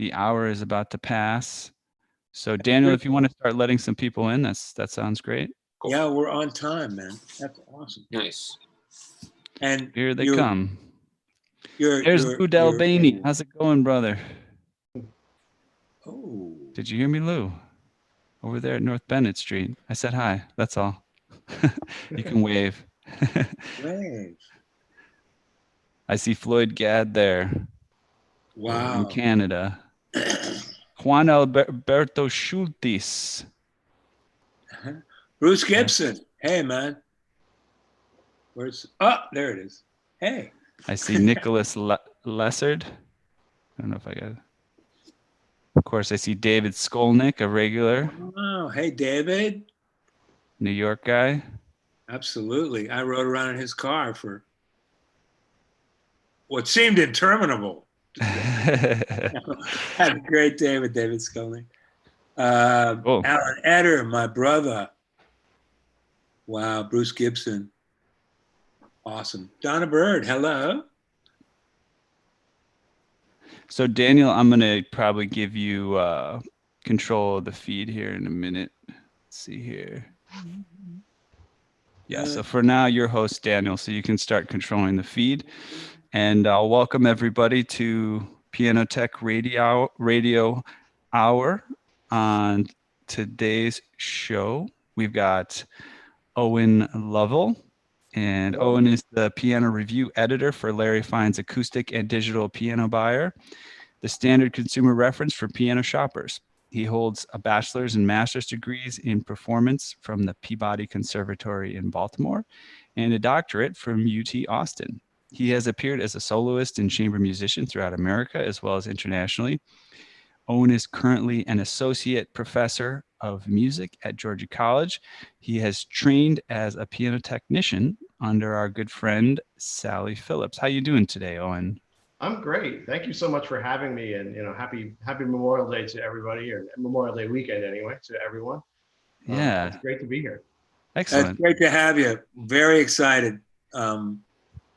The hour is about to pass. So Daniel, if you want to start letting some people in, that sounds great. Cool. Yeah, we're on time, man. That's awesome. Nice. And Here they come. There's There's Lou Dalbany. How's it going, brother? Oh. Did you hear me, Lou? Over there at North Bennett Street. I said hi. That's all. You can wave. Wave. I see Floyd Gadd there. Wow. In Canada. Juan Alberto Schultes. Bruce Gibson. Hey, man. Where's... Oh, there it is. Hey. I see Nicholas Lessard. I don't know if I got it. Of course, I see David Skolnick, a regular. Oh, hey, David. New York guy. Absolutely. I rode around in his car for what seemed interminable. Had a great day with David Skolnick. Alan Eder, my brother. Wow, Bruce Gibson. Awesome. Donna Bird, hello. So Daniel, I'm going to probably give you control of the feed here in a minute. Let's see here. Yeah, so for now, you're host, Daniel, so you can start controlling the feed. And I'll welcome everybody to Piano Tech Radio Hour. On today's show, we've got Owen Lovell. And Owen is the piano review editor for Larry Fine's Acoustic and Digital Piano Buyer, the standard consumer reference for piano shoppers. He holds a bachelor's and master's degrees in performance from the Peabody Conservatory in Baltimore and a doctorate from UT Austin. He has appeared as a soloist and chamber musician throughout America as well as internationally. Owen is currently an associate professor of music at Georgia College. He has trained as a piano technician under our good friend, Sally Phillips. How you doing today, Owen? I'm great. Thank you so much for having me, and happy Memorial Day to everybody, or Memorial Day weekend anyway, to everyone. Yeah. It's great to be here. Excellent. It's great to have you. Very excited.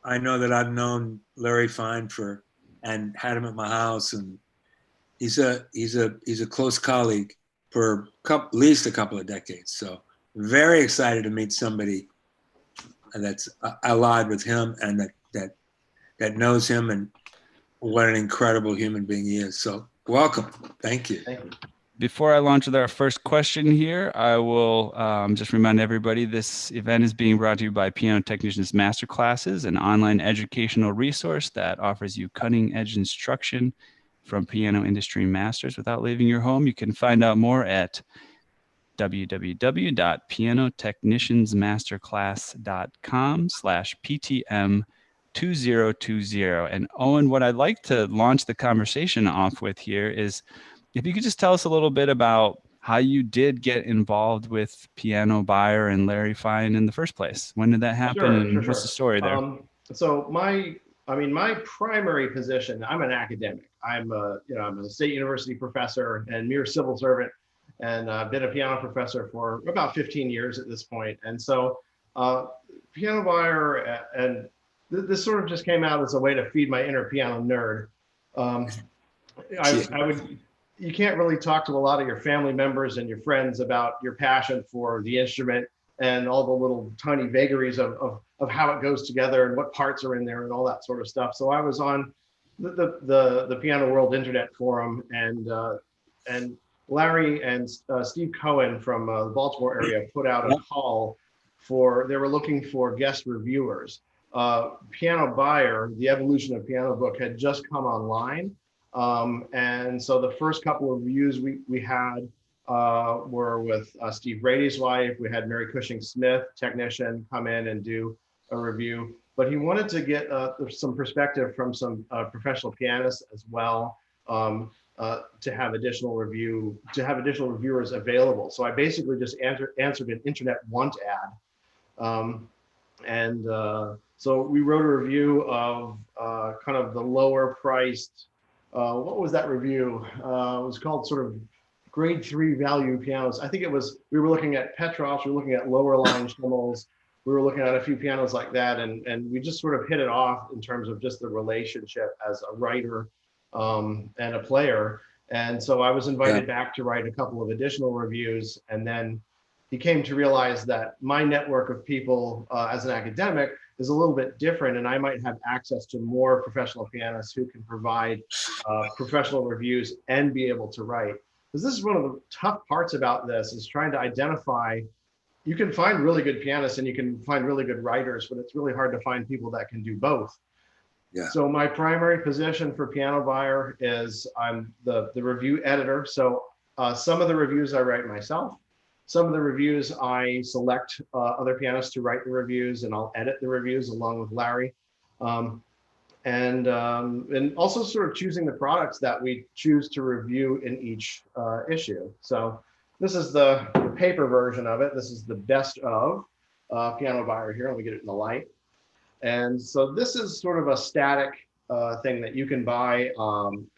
I know that I've known Larry Fine and had him at my house, and he's a close colleague for at least a couple of decades. So very excited to meet somebody that's allied with him and that knows him, and what an incredible human being he is. So welcome. Thank you. Thank you. Before I launch with our first question here, I will just remind everybody this event is being brought to you by Piano Technicians Masterclasses, an online educational resource that offers you cutting-edge instruction from piano industry masters without leaving your home. You can find out more at www.pianotechniciansmasterclass.com/PTM2020. And Owen, what I'd like to launch the conversation off with here is if you could just tell us a little bit about how you did get involved with Piano Buyer and Larry Fine in the first place. When did that happen? Sure. What's the story there? So my primary position, I'm an academic. I'm a state university professor and mere civil servant, and I've been a piano professor for about 15 years at this point. And so Piano Buyer, and this sort of just came out as a way to feed my inner piano nerd. You can't really talk to a lot of your family members and your friends about your passion for the instrument and all the little tiny vagaries of how it goes together and what parts are in there and all that sort of stuff. So I was on the Piano World Internet Forum, and Larry and Steve Cohen from the Baltimore area put out a call they were looking for guest reviewers. Piano Buyer, The Evolution of Piano book, had just come online. And so the first couple of reviews we had were with Steve Brady's wife. We had Mary Cushing Smith, technician, come in and do a review. But he wanted to get some perspective from some professional pianists as well, to have additional reviewers available. So I basically just answered an internet want ad. So we wrote a review of kind of the lower priced. What was that review? It was called sort of grade 3 value pianos. I think we were looking at Petrovs, we were looking at lower line Schimmels, we were looking at a few pianos like that, and we just sort of hit it off in terms of just the relationship as a writer and a player. And so I was invited back to write a couple of additional reviews. And then he came to realize that my network of people as an academic is a little bit different, and I might have access to more professional pianists who can provide professional reviews and be able to write. Because this is one of the tough parts about this, is trying to identify. You can find really good pianists and you can find really good writers, but it's really hard to find people that can do both. Yeah. So my primary position for Piano Buyer is I'm the review editor. So some of the reviews I write myself. Some of the reviews I select other pianists to write the reviews, and I'll edit the reviews along with Larry. And also sort of choosing the products that we choose to review in each issue. So this is the paper version of it. This is the best of Piano Buyer here. Let me get it in the light. And so this is sort of a static thing that you can buy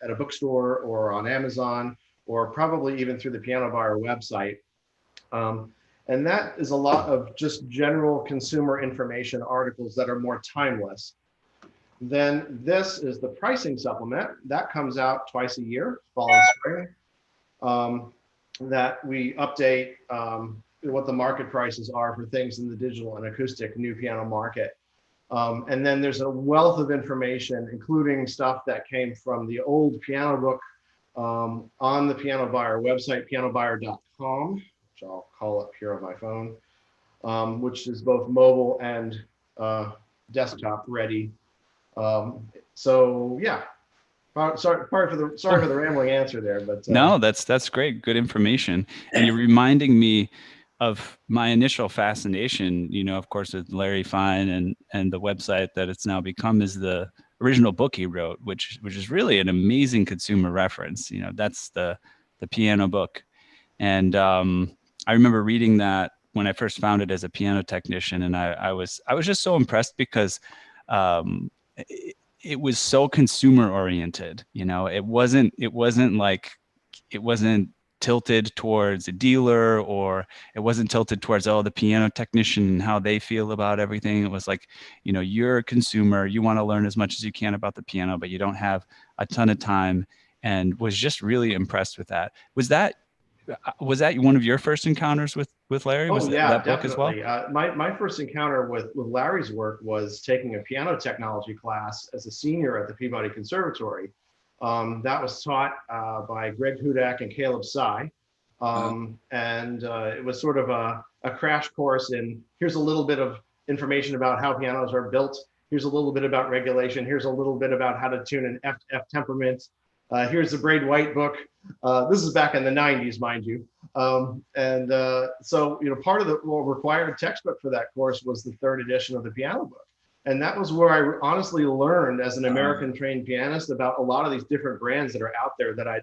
at a bookstore or on Amazon, or probably even through the Piano Buyer website. And that is a lot of just general consumer information articles that are more timeless. Then this is the pricing supplement that comes out twice a year, fall and spring, that we update what the market prices are for things in the digital and acoustic new piano market. And then there's a wealth of information, including stuff that came from the old piano book on the Piano Buyer website, pianobuyer.com, which I'll call up here on my phone, which is both mobile and desktop ready. So yeah, sorry for the rambling answer there, but no, that's great, good information, and you're reminding me of my initial fascination. You know, of course, with Larry Fine and the website that it's now become is the original book he wrote, which is really an amazing consumer reference. You know, that's the piano book, and I remember reading that when I first found it as a piano technician, and I was just so impressed because it was so consumer oriented. You know, it wasn't tilted towards a dealer, or it wasn't tilted towards the piano technician and how they feel about everything. It was like, you know, you're a consumer, you want to learn as much as you can about the piano, but you don't have a ton of time, and was just really impressed with that. Was that one of your first encounters with Larry? Was that book as well? My first encounter with Larry's work was taking a piano technology class as a senior at the Peabody Conservatory. That was taught by Greg Hudak and Caleb Sy. And it was sort of a crash course in, here's a little bit of information about how pianos are built. Here's a little bit about regulation. Here's a little bit about how to tune an F temperament. Here's the Braid White book. This is back in the 90s, mind you. So, you know, part of the required textbook for that course was the third edition of the piano book. And that was where I honestly learned as an American trained pianist about a lot of these different brands that are out there that I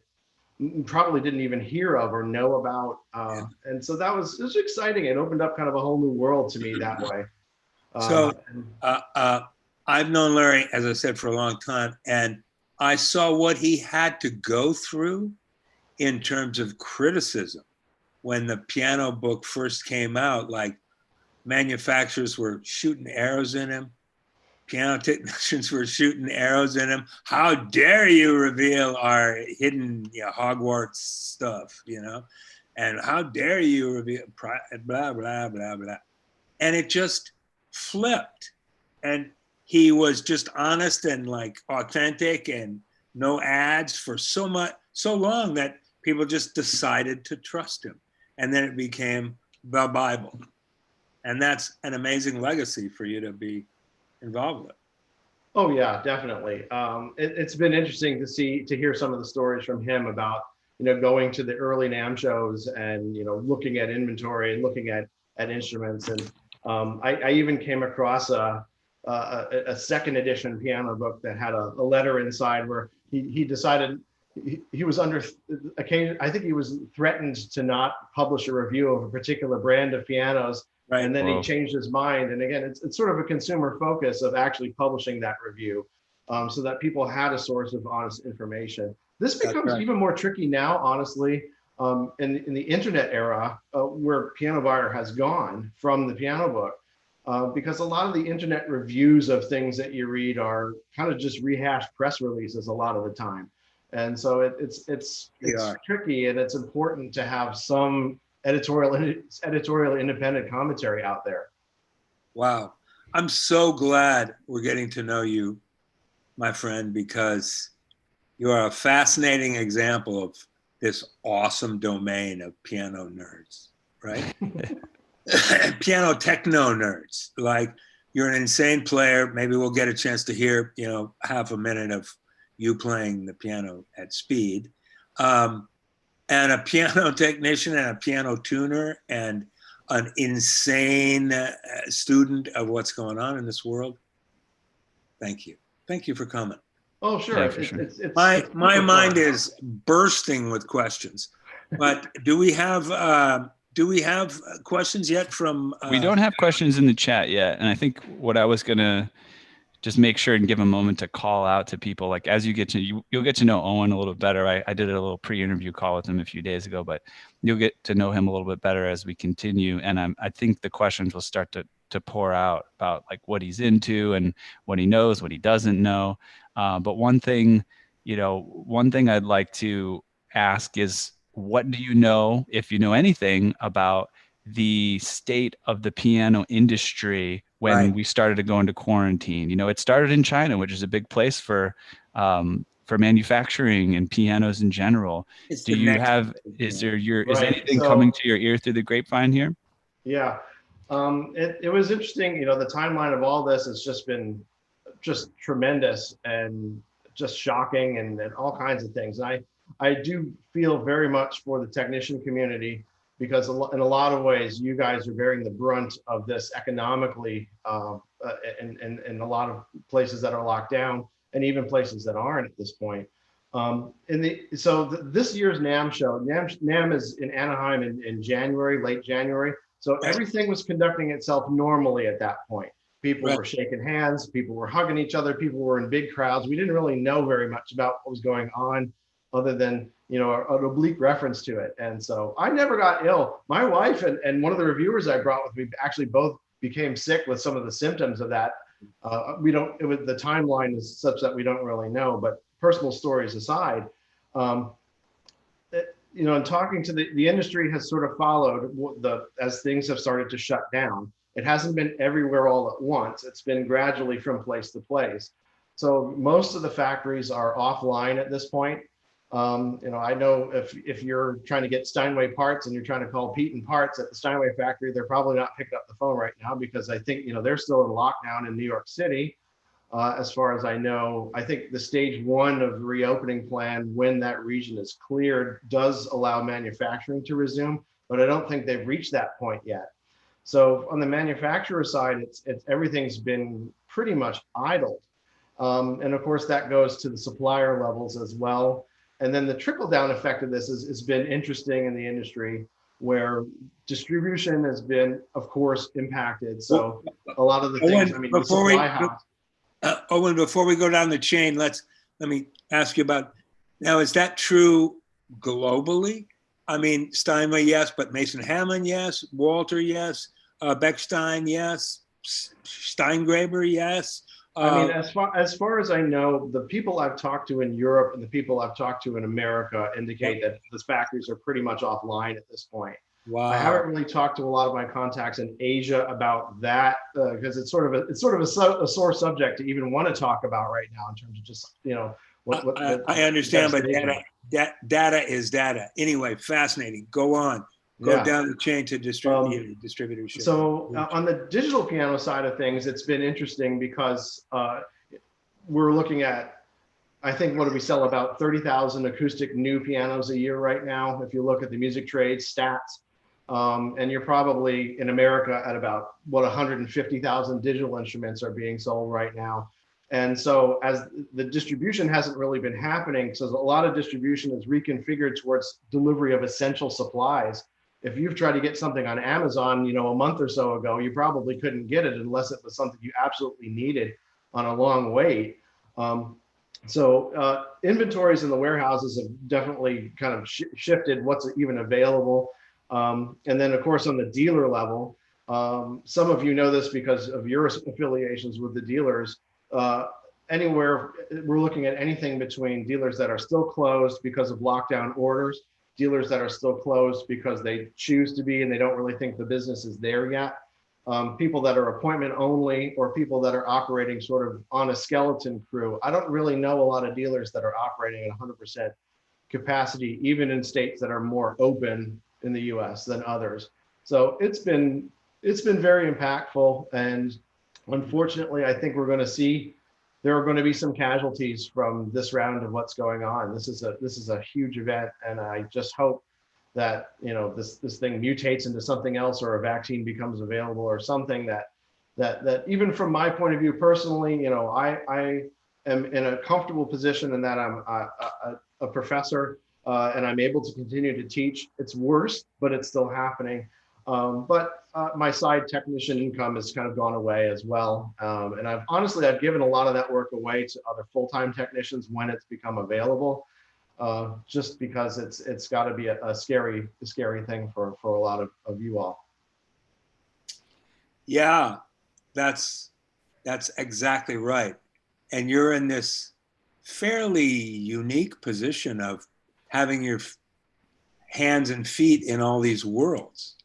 probably didn't even hear of or know about. And so it was exciting. It opened up kind of a whole new world to me that way. I've known Larry, as I said, for a long time, and I saw what he had to go through in terms of criticism when the piano book first came out. Like, manufacturers were shooting arrows in him. Piano technicians were shooting arrows in him. How dare you reveal our hidden, you know, Hogwarts stuff, you know? And how dare you reveal blah, blah, blah, blah. And it just flipped. And he was just honest and like authentic and no ads for so long that people just decided to trust him. And then it became the Bible. And that's an amazing legacy for you to be involved with. Oh yeah, definitely. It's been interesting to hear some of the stories from him about, you know, going to the early NAMM shows and, you know, looking at inventory and looking at instruments. And I even came across a second edition piano book that had a letter inside where he decided he was under occasion. I think he was threatened to not publish a review of a particular brand of pianos. Right. And then he changed his mind. And again, it's sort of a consumer focus of actually publishing that review so that people had a source of honest information. This becomes even more tricky now, honestly, in the internet era where Piano Buyer has gone from the piano book, because a lot of the internet reviews of things that you read are kind of just rehashed press releases a lot of the time. And so it's tricky, and it's important to have some editorial independent commentary out there. Wow. I'm so glad we're getting to know you, my friend, because you are a fascinating example of this awesome domain of piano nerds, right? Piano techno nerds. Like, you're an insane player. Maybe we'll get a chance to hear, half a minute of you playing the piano at speed. And a piano technician and a piano tuner and an insane student of what's going on in this world. Thank you. Thank you for coming. Oh, sure. Yeah, for sure. My mind is bursting with questions, but do we have questions yet from? We don't have questions in the chat yet. And I think what I was going to just make sure and give a moment to call out to people, like as you get to, you'll get to know Owen a little better. I did a little pre-interview call with him a few days ago, but you'll get to know him a little bit better as we continue. And I think the questions will start to pour out about like what he's into and what he knows, what he doesn't know. But one thing I'd like to ask is, what do you know, if you know anything, about the state of the piano industry when we started to go into quarantine? It started in China, which is a big place for manufacturing and pianos in general. Is anything coming to your ear through the grapevine here? Yeah. It was interesting. The timeline of all this has just been just tremendous and just shocking and all kinds of things. And I do feel very much for the technician community, because in a lot of ways, you guys are bearing the brunt of this economically in a lot of places that are locked down, and even places that aren't at this point. This year's NAMM show, NAMM is in Anaheim in January, late January. So everything was conducting itself normally at that point. People were shaking hands, people were hugging each other, people were in big crowds. We didn't really know very much about what was going on, other than an oblique reference to it. And so I never got ill. My wife and one of the reviewers I brought with me actually both became sick with some of the symptoms of that. The timeline is such that we don't really know, but personal stories aside, and talking to the industry has sort of followed as things have started to shut down. It hasn't been everywhere all at once. It's been gradually from place to place. So most of the factories are offline at this point. I know if you're trying to get Steinway parts and you're trying to call Pete and Parts at the Steinway factory, they're probably not picking up the phone right now, because I think, they're still in lockdown in New York City. As far as I know, I think the stage 1 of the reopening plan, when that region is cleared, does allow manufacturing to resume, but I don't think they've reached that point yet. So on the manufacturer side, everything's been pretty much idled. And of course that goes to the supplier levels as well. And then the trickle down effect of this has been interesting in the industry, where distribution has been, of course, impacted. So a lot of the things, Owen, before we go down the chain, let me ask you about, now, is that true globally? I mean, Steinway, yes, but Mason Hammond, yes. Walter, yes. Bechstein, yes. Steingraber, yes. As far as I know, the people I've talked to in Europe and the people I've talked to in America indicate that the factories are pretty much offline at this point. Wow. I haven't really talked to a lot of my contacts in Asia about that, because it's sort of a sore subject to even want to talk about right now, in terms of just I understand, but data is data. Anyway, fascinating. Go on. Go down the chain to distributorship. So on the digital piano side of things, it's been interesting, because we're looking at, I think, what do we sell, about 30,000 acoustic new pianos a year right now, if you look at the music trade stats. And you're probably in America at about 150,000 digital instruments are being sold right now. And so as the distribution hasn't really been happening, so a lot of distribution is reconfigured towards delivery of essential supplies. If you've tried to get something on Amazon, a month or so ago, you probably couldn't get it unless it was something you absolutely needed on a long wait. So inventories in the warehouses have definitely kind of shifted what's even available. And then, of course, on the dealer level, some of you know this because of your affiliations with the dealers. anywhere, we're looking at anything between dealers that are still closed because of lockdown orders, dealers that are still closed because they choose to be and they don't really think the business is there yet, people that are appointment only, or people that are operating sort of on a skeleton crew. I don't really know a lot of dealers that are operating at 100% capacity, even in states that are more open in the US than others. So it's been very impactful. And unfortunately, I think we're going to see there are going to be some casualties from this round of what's going on. This is a huge event, and I just hope that, you know, this thing mutates into something else, or a vaccine becomes available, or something that even from my point of view personally, you know, I am in a comfortable position in that I'm a professor, and I'm able to continue to teach. It's worse, but it's still happening. But my side technician income has kind of gone away as well. And I've given a lot of that work away to other full-time technicians when it's become available, just because it's got to be a scary thing for a lot of you all. Yeah, that's exactly right. And you're in this fairly unique position of having your hands and feet in all these worlds.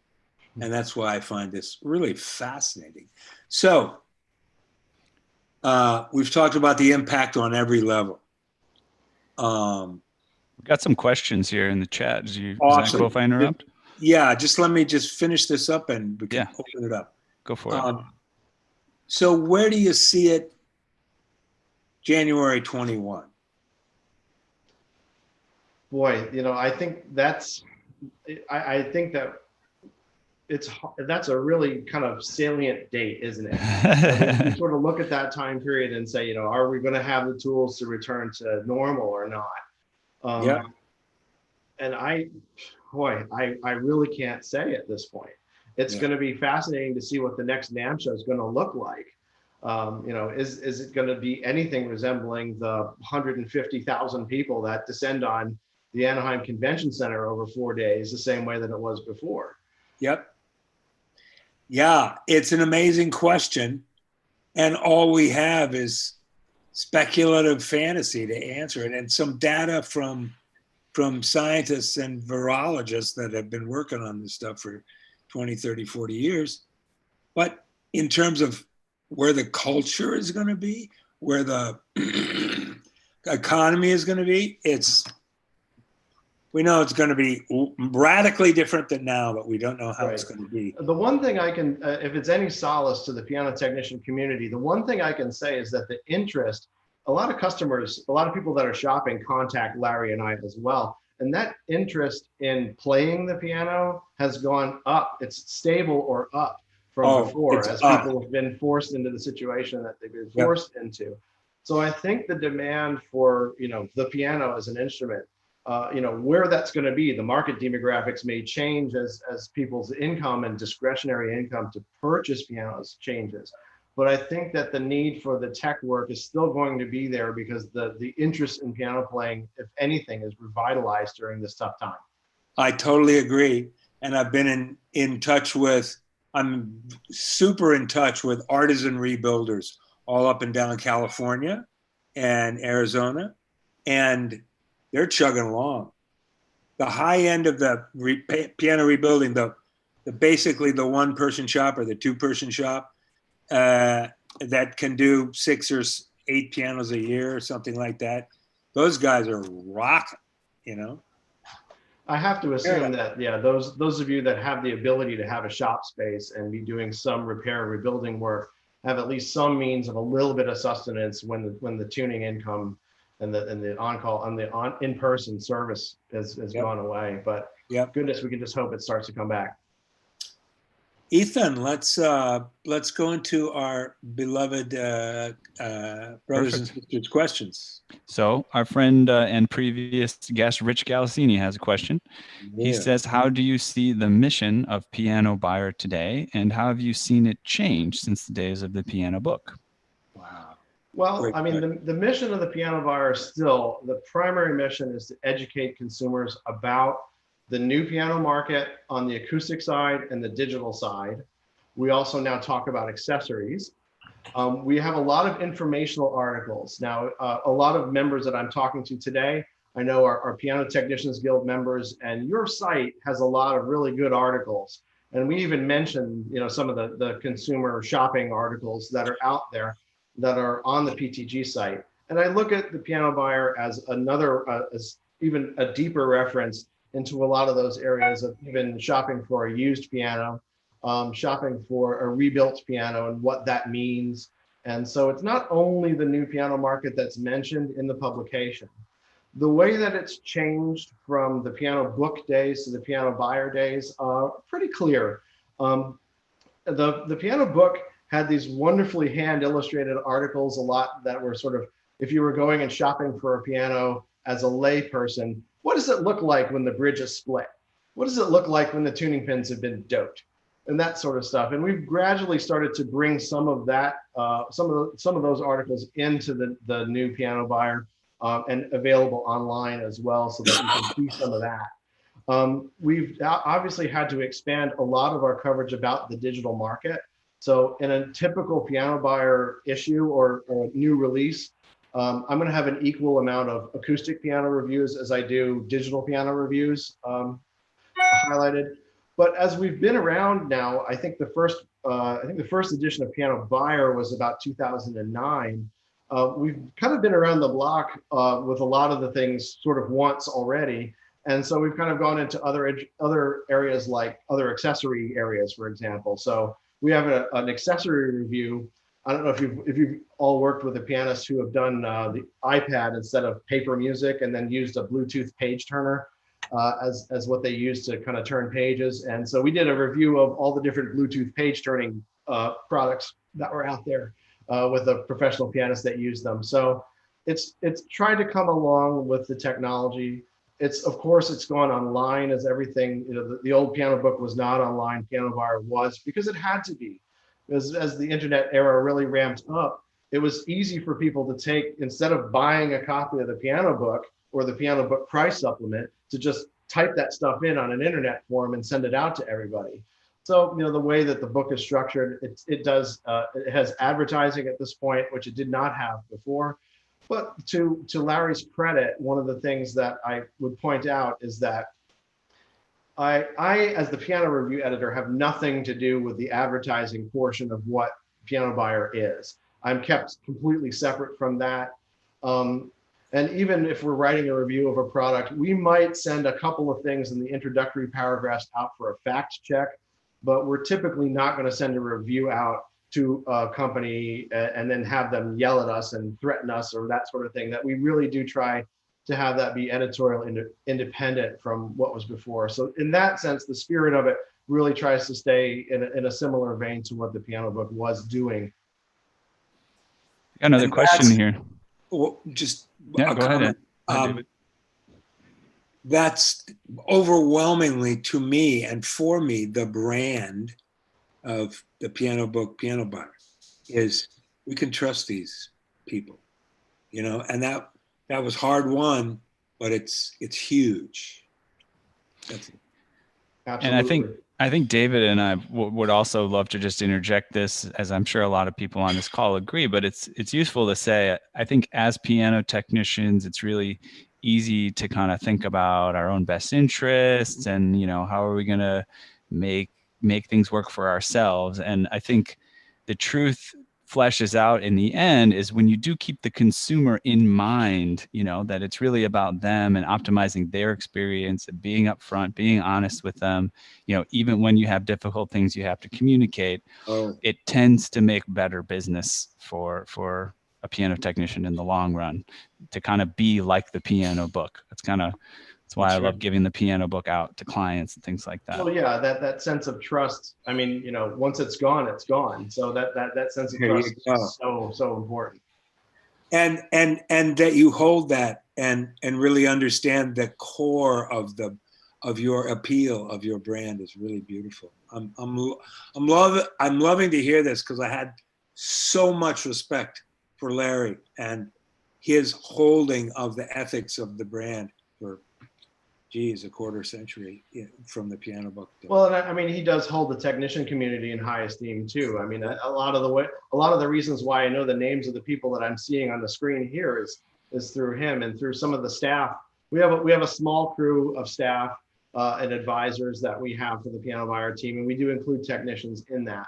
And that's why I find this really fascinating. So we've talked about the impact on every level. We've got some questions here in the chat. Is that cool if I interrupt? Yeah, just let me just finish this up and we can open it up. Go for it. So where do you see it January 21? Boy, you know, I think that's a really kind of salient date, isn't it? You sort of look at that time period and say, you know, are we going to have the tools to return to normal or not? Yeah. And I really can't say at this point. It's going to be fascinating to see what the next NAMM show is going to look like. You know, is it going to be anything resembling the 150,000 people that descend on the Anaheim Convention Center over 4 days, the same way that it was before? Yep. Yeah, it's an amazing question. And all we have is speculative fantasy to answer it, and some data from scientists and virologists that have been working on this stuff for 20, 30, 40 years. But in terms of where the culture is going to be, where the economy is going to be, we know it's going to be radically different than now, but we don't know how it's going to be. The one thing I can, if it's any solace to the piano technician community, the one thing I can say is that the interest, a lot of customers, a lot of people that are shopping contact Larry and I as well. And that interest in playing the piano has gone up. It's stable or up from before, as people have been forced into the situation that they've been forced into. So I think the demand for, you know, the piano as an instrument, you know, where that's going to be, the market demographics may change as people's income and discretionary income to purchase pianos changes. But I think that the need for the tech work is still going to be there, because the interest in piano playing, if anything, is revitalized during this tough time. I totally agree. And I've been I'm super in touch with artisan rebuilders all up and down California and Arizona, and they're chugging along. The high end of the piano rebuilding, basically the one-person shop or the two-person shop that can do 6 or 8 pianos a year or something like that. Those guys are rocking, you know. I have to assume that, those of you that have the ability to have a shop space and be doing some repair and rebuilding work have at least some means of a little bit of sustenance when the tuning income and the on-call and the in-person service has gone away. But goodness, we can just hope it starts to come back. Ethan, let's go into our beloved brothers and sisters questions. So our friend and previous guest, Rich Galassini, has a question. Yeah. He says, how do you see the mission of Piano Buyer today, and how have you seen it change since the days of the piano book? Wow. Well, I mean, the mission of the Piano Buyer is still, the primary mission is to educate consumers about the new piano market on the acoustic side and the digital side. We also now talk about accessories. We have a lot of informational articles. Now, a lot of members that I'm talking to today, I know are Piano Technicians Guild members, and your site has a lot of really good articles. And we even mentioned, some of the consumer shopping articles that are out there that are on the PTG site. And I look at the Piano Buyer as another, as even a deeper reference into a lot of those areas of even shopping for a used piano, shopping for a rebuilt piano and what that means. And so it's not only the new piano market that's mentioned in the publication. The way that it's changed from the piano book days to the piano buyer days are pretty clear. The piano book had these wonderfully hand illustrated articles, a lot that were sort of, if you were going and shopping for a piano as a lay person, what does it look like when the bridge is split? What does it look like when the tuning pins have been doped? And that sort of stuff. And we've gradually started to bring some of that, some of those articles into the new Piano Buyer and available online as well, so that you can see some of that. We've obviously had to expand a lot of our coverage about the digital market. So in a typical Piano Buyer issue or new release, I'm going to have an equal amount of acoustic piano reviews as I do digital piano reviews highlighted. But as we've been around now, I think the first edition of Piano Buyer was about 2009. We've kind of been around the block with a lot of the things sort of once already. And so we've kind of gone into other areas, like other accessory areas, for example. So we have an accessory review. I don't know if you've all worked with a pianist who have done the iPad instead of paper music, and then used a Bluetooth page turner as what they use to kind of turn pages. And so we did a review of all the different Bluetooth page turning products that were out there with a professional pianist that used them. So it's tried to come along with the technology. Of course, it's gone online as everything. The old piano book was not online. Piano Buyer was, because it had to be. As the internet era really ramped up, it was easy for people to take, instead of buying a copy of the piano book or the piano book price supplement, to just type that stuff in on an internet form and send it out to everybody. So, the way that the book is structured, it has advertising at this point, which it did not have before. But to Larry's credit, one of the things that I would point out is that I, as the piano review editor, have nothing to do with the advertising portion of what Piano Buyer is. I'm kept completely separate from that. And even if we're writing a review of a product, we might send a couple of things in the introductory paragraphs out for a fact check, but we're typically not going to send a review out to a company and then have them yell at us and threaten us or that sort of thing. That we really do try to have that be editorial independent from what was before. So in that sense, the spirit of it really tries to stay in a similar vein to what the piano book was doing. Got another question here. Well, just yeah, go ahead. That's overwhelmingly, to me and for me, the brand of the piano book, Piano Buyer, is we can trust these people, and that was hard won, but it's huge. That's it. Absolutely. And I think David and I would also love to just interject this, as I'm sure a lot of people on this call agree, but it's useful to say, I think as piano technicians, it's really easy to kind of think about our own best interests and, how are we going to make things work for ourselves. And I think the truth fleshes out in the end is when you do keep the consumer in mind, that it's really about them and optimizing their experience and being upfront, being honest with them, even when you have difficult things you have to communicate, it tends to make better business for a piano technician in the long run, to kind of be like the piano book. That's why I love giving the piano book out to clients and things like that. Well, yeah, that sense of trust. I mean, once it's gone, it's gone. So that sense of trust is so important. And that you hold that and really understand the core of your appeal of your brand is really beautiful. I'm loving to hear this, because I had so much respect for Larry and his holding of the ethics of the brand for geez, a quarter century from the piano book. Well, and I mean, he does hold the technician community in high esteem too. I mean, a lot of the reasons why I know the names of the people that I'm seeing on the screen here is through him and through some of the staff. We have a small crew of staff and advisors that we have for the Piano Buyer team, and we do include technicians in that.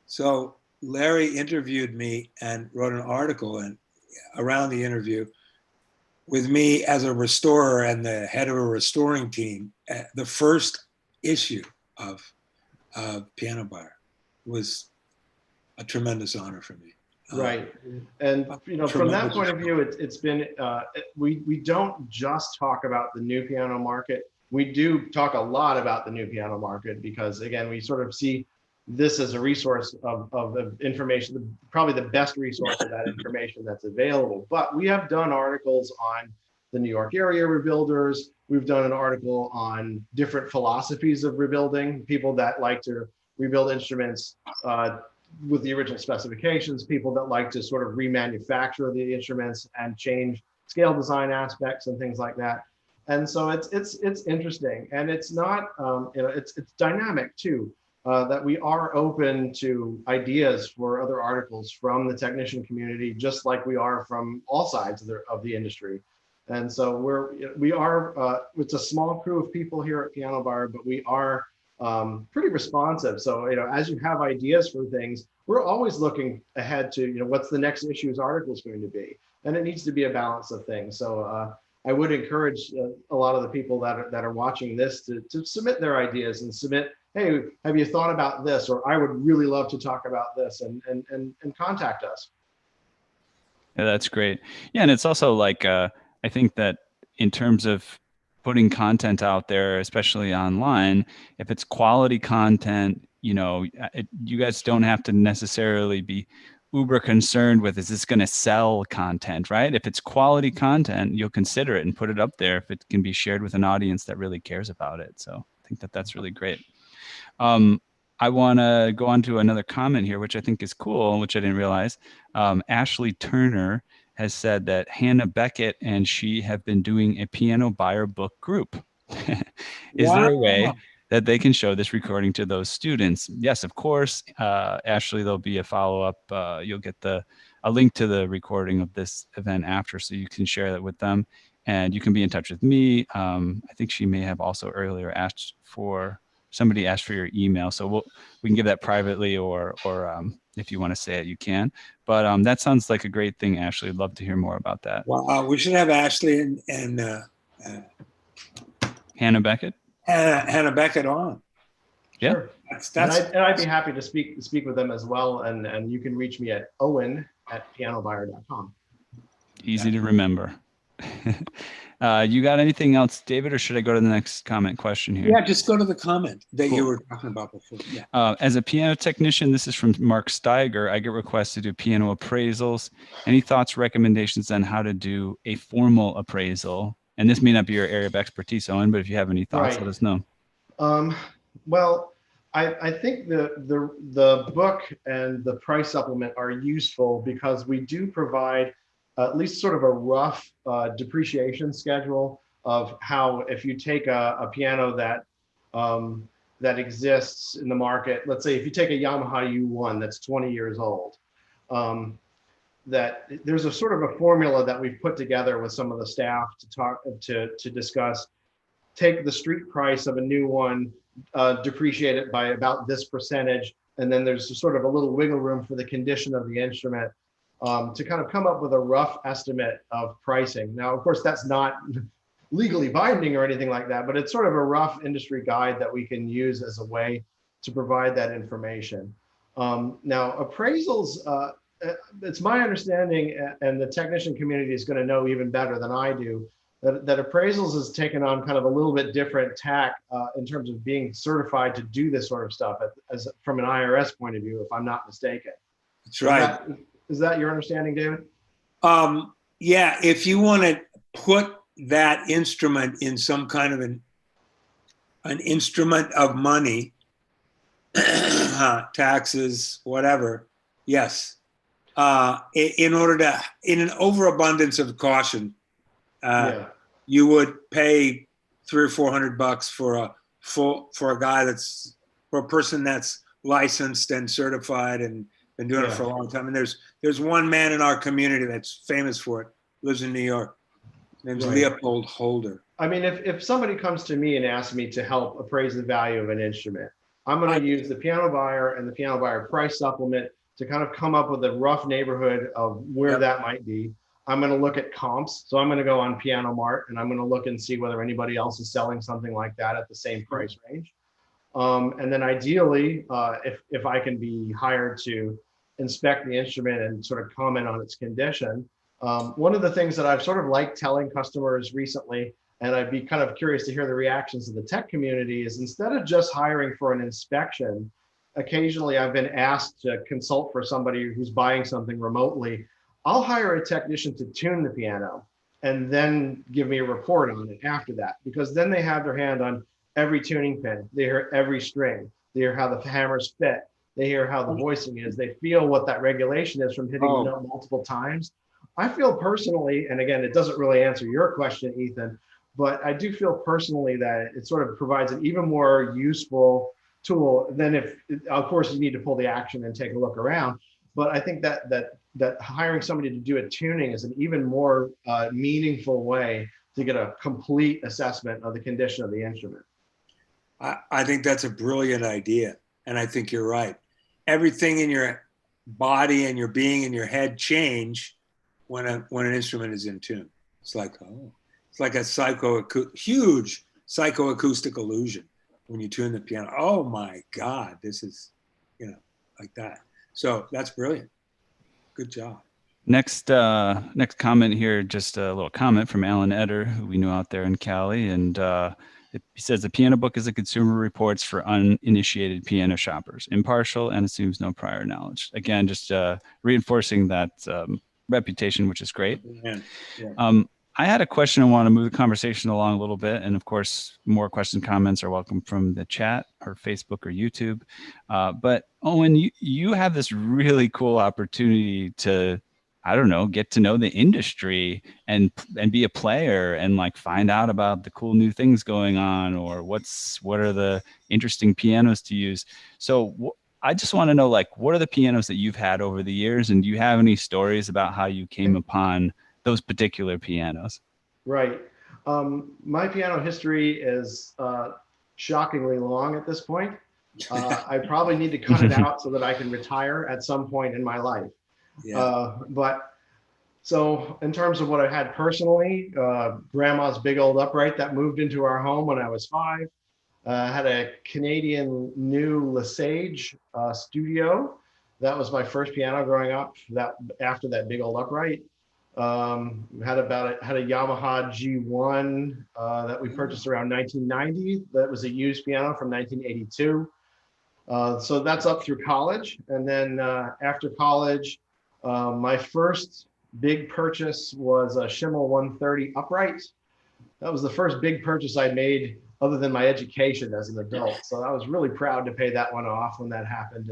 So Larry interviewed me and wrote an article around the interview with me as a restorer and the head of a restoring team. The first issue of Piano Buyer was a tremendous honor for me. Right. And, from that point of view, it's been, we don't just talk about the new piano market. We do talk a lot about the new piano market because, again, we sort of see this as a resource of information, probably the best resource of that information that's available. But we have done articles on the New York area rebuilders. We've done an article on different philosophies of rebuilding, people that like to rebuild instruments with the original specifications, people that like to sort of remanufacture the instruments and change scale design aspects and things like that. And so it's interesting, and it's not it's dynamic too. That we are open to ideas for other articles from the technician community, just like we are from all sides of the industry. And so we are it's a small crew of people here at Piano Buyer, but we are pretty responsive. So, as you have ideas for things, we're always looking ahead to, what's the next issue's article is going to be. And it needs to be a balance of things. So I would encourage a lot of the people that are watching this to submit their ideas and submit, hey, have you thought about this? Or I would really love to talk about this, and contact us. Yeah, that's great. Yeah, and it's also like, I think that in terms of putting content out there, especially online, if it's quality content, you guys don't have to necessarily be uber concerned with, is this going to sell content, right? If it's quality content, you'll consider it and put it up there if it can be shared with an audience that really cares about it. So I think that that's really great. I want to go on to another comment here, which I think is cool, which I didn't realize. Ashley Turner has said that Hannah Beckett and she have been doing a Piano Buyer book group. Is there a way that they can show this recording to those students? Yes, of course. Ashley, there'll be a follow-up. You'll get a link to the recording of this event after, so you can share that with them. And you can be in touch with me. I think she may have also earlier somebody asked for your email. So we can give that privately, or if you want to say it, you can. But that sounds like a great thing, Ashley. I'd love to hear more about that. Well, we should have Ashley and Hannah Beckett. Hannah Beckett on. Yeah. Sure. And I'd be happy to speak with them as well. And you can reach me at owen@pianobuyer.com. Easy to remember. You got anything else, David, or should I go to the next comment question here? Yeah, just go to the comment that you were talking about before. Yeah. As a piano technician, this is from Mark Steiger. I get requests to do piano appraisals. Any thoughts, recommendations on how to do a formal appraisal? And this may not be your area of expertise, Owen, but if you have any thoughts, let us know. Well, I think the book and the price supplement are useful because we do provide at least sort of a rough depreciation schedule of how, if you take a piano that exists in the market, let's say if you take a Yamaha U1 that's 20 years old, that there's a sort of a formula that we've put together with some of the staff to discuss. Take the street price of a new one, depreciate it by about this percentage, and then there's sort of a little wiggle room for the condition of the instrument to kind of come up with a rough estimate of pricing. Now, of course, that's not legally binding or anything like that, but it's sort of a rough industry guide that we can use as a way to provide that information. Now, appraisals, it's my understanding, and the technician community is going to know even better than I do, that appraisals has taken on kind of a little bit different tack in terms of being certified to do this sort of stuff as from an IRS point of view, if I'm not mistaken. That's right. Is that your understanding, David? Yeah, if you want to put that instrument in some kind of an instrument of money, taxes, whatever, yes. In an overabundance of caution, you would pay $300 or $400 for a guy for a person that's licensed and certified and been doing it for a long time. And there's one man in our community that's famous for it, lives in New York. His name's Leopold Holder. I mean, if somebody comes to me and asks me to help appraise the value of an instrument, I'm going to use the Piano Buyer and the Piano Buyer price supplement to kind of come up with a rough neighborhood of where that might be. I'm going to look at comps. So I'm going to go on Piano Mart and I'm going to look and see whether anybody else is selling something like that at the same price range. And then ideally, if I can be hired to inspect the instrument and sort of comment on its condition, one of the things that I've sort of liked telling customers recently, and I'd be kind of curious to hear the reactions of the tech community, is instead of just hiring for an inspection, occasionally I've been asked to consult for somebody who's buying something remotely. I'll hire a technician to tune the piano and then give me a report on it after that, because then they have their hand on every tuning pin. They hear every string. They hear how the hammers fit. They hear how the voicing is. They feel what that regulation is from hitting the note multiple times. I feel personally, and again, it doesn't really answer your question, Ethan, but I do feel personally that it sort of provides an even more useful tool than if, of course, you need to pull the action and take a look around. But I think that hiring somebody to do a tuning is an even more meaningful way to get a complete assessment of the condition of the instrument. I think that's a brilliant idea. And I think you're right. Everything in your body and your being and your head change when an instrument is in tune. It's like a huge psychoacoustic illusion when you tune the piano. Oh my God, this is, like that. So that's brilliant. Good job. Next comment here, just a little comment from Alan Eder, who we know out there in Cali. And he says the piano book is a consumer reports for uninitiated piano shoppers, impartial and assumes no prior knowledge. Again, just reinforcing that reputation, which is great. Yeah. I had a question. I want to move the conversation along a little bit. And of course, more questions, comments are welcome from the chat or Facebook or YouTube. But Owen, you have this really cool opportunity to, I don't know, get to know the industry and be a player and like find out about the cool new things going on, or what are the interesting pianos to use. So I just want to know, like, what are the pianos that you've had over the years? And do you have any stories about how you came upon those particular pianos? Right. My piano history is shockingly long at this point. I probably need to cut it out so that I can retire at some point in my life. Yeah. But so in terms of what I had personally, grandma's big old upright that moved into our home when I was 5. Had a Canadian new Lesage Studio. That was my first piano growing up. After that big old upright. Had a Yamaha G1 that we purchased around 1990. That was a used piano from 1982. So that's up through college. And then after college, my first big purchase was a Schimmel 130 upright. That was the first big purchase I made other than my education as an adult. So I was really proud to pay that one off when that happened.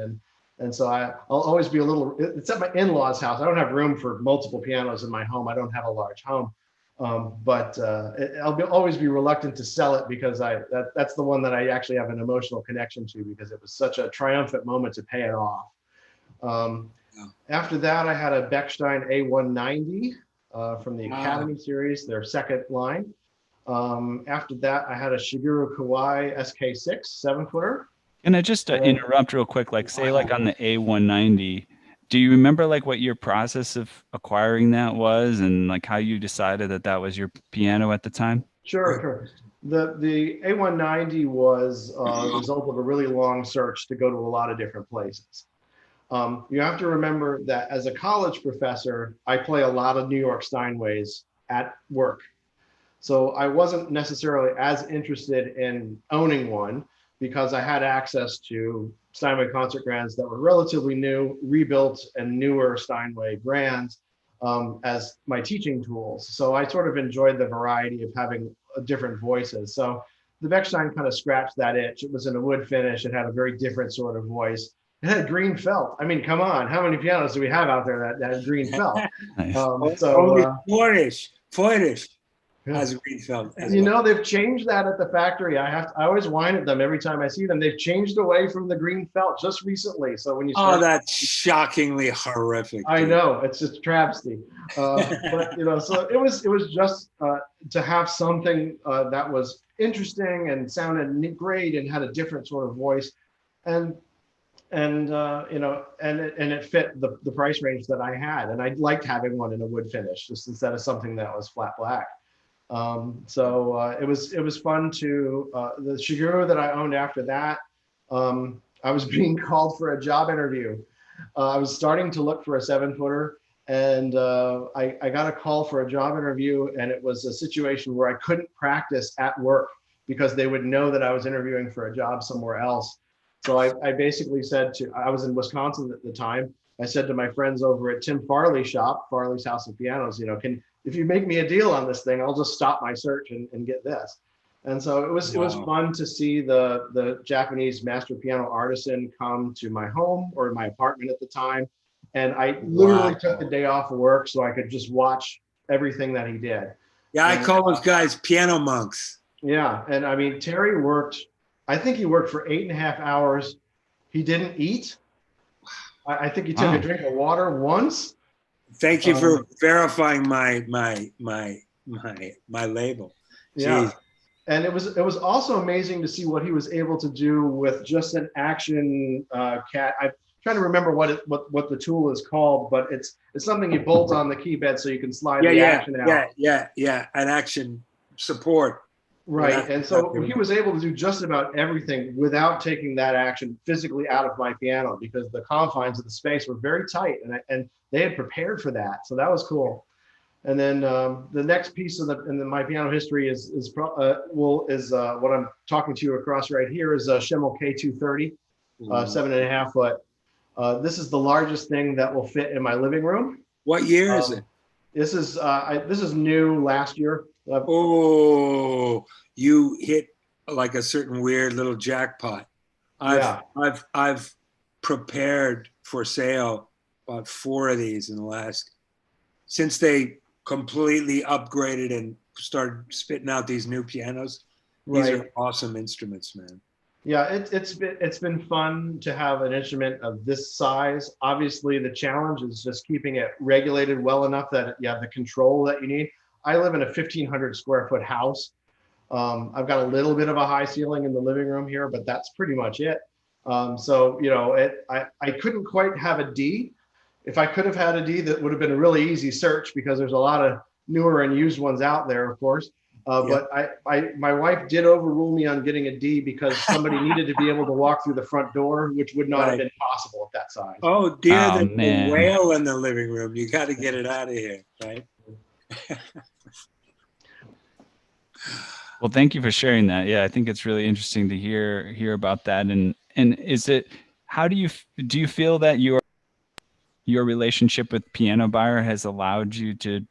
And so I'll always be it's at my in-laws' house. I don't have room for multiple pianos in my home. I don't have a large home. But I'll always be reluctant to sell it because that's the one that I actually have an emotional connection to, because it was such a triumphant moment to pay it off. After that, I had a Bechstein A190 from the Academy series, their second line. After that, I had a Shigeru Kawai SK6 7-footer. Can I just interrupt real quick? Like, say, like on the A190, do you remember like what your process of acquiring that was, and like how you decided that was your piano at the time? Sure. The A190 was the result of a really long search to go to a lot of different places. You have to remember that as a college professor, I play a lot of New York Steinways at work. So I wasn't necessarily as interested in owning one because I had access to Steinway concert grands that were relatively new, rebuilt and newer Steinway grands as my teaching tools. So I sort of enjoyed the variety of having different voices. So the Bechstein kind of scratched that itch. It was in a wood finish. It had a very different sort of voice. It had green felt. I mean, come on, how many pianos do we have out there that had green felt? Foilish. How's the green felt? You know, they've changed that at the factory. I always whine at them every time I see them. They've changed away from the green felt just recently. So when you Oh, start, that's shockingly horrific. I dude. know it's just a travesty. But you know, so it was just to have something that was interesting and sounded great and had a different sort of voice, and you know, and it fit the price range that I had, and I liked having one in a wood finish just instead of something that was flat black. It was fun to the Shiguro that I owned after that. I was being called for a job interview. I was starting to look for a 7-footer, and I got a call for a job interview, and it was a situation where I couldn't practice at work because they would know that I was interviewing for a job somewhere else. So I basically said I was in Wisconsin at the time. I said to my friends over at Tim Farley's shop, Farley's House of Pianos, you know, if you make me a deal on this thing, I'll just stop my search and get this. And so it was fun to see the Japanese master piano artisan come to my home or my apartment at the time. And I literally took the day off of work so I could just watch everything that he did. Yeah, I call those guys piano monks. Yeah. And I mean, Terry I think he worked for 8.5 hours. He didn't eat. I think he took a drink of water once. Thank you for verifying my label. Yeah. Jeez. And it was also amazing to see what he was able to do with just an action cat. I'm trying to remember what the tool is called, but it's something you bolt on the key bed so you can slide the action out. Yeah, an action support. Right. And so he was able to do just about everything without taking that action physically out of my piano because the confines of the space were very tight and they had prepared for that. So that was cool. And then the next piece of my piano history is what I'm talking to you across right here is a Schemmel K230, 7.5 foot. This is the largest thing that will fit in my living room. What year is it? This is new last year. Oh, you hit like a certain weird little jackpot. I've prepared for sale about 4 of these in the last since they completely upgraded and started spitting out these new pianos. These are awesome instruments, man. Yeah, it's been fun to have an instrument of this size. Obviously, the challenge is just keeping it regulated well enough that you have the control that you need. I live in a 1,500 square foot house. I've got a little bit of a high ceiling in the living room here, but that's pretty much it. So, you know, I couldn't quite have a D. If I could have had a D, that would have been a really easy search because there's a lot of newer and used ones out there, of course. But my wife did overrule me on getting a D because somebody needed to be able to walk through the front door, which would not have been possible at that size. Oh dear, there's a whale in the living room. You got to get it out of here, right? Well, thank you for sharing that. Yeah, I think it's really interesting to hear about that. And is it, how do you feel that your relationship with Piano Buyer has allowed you to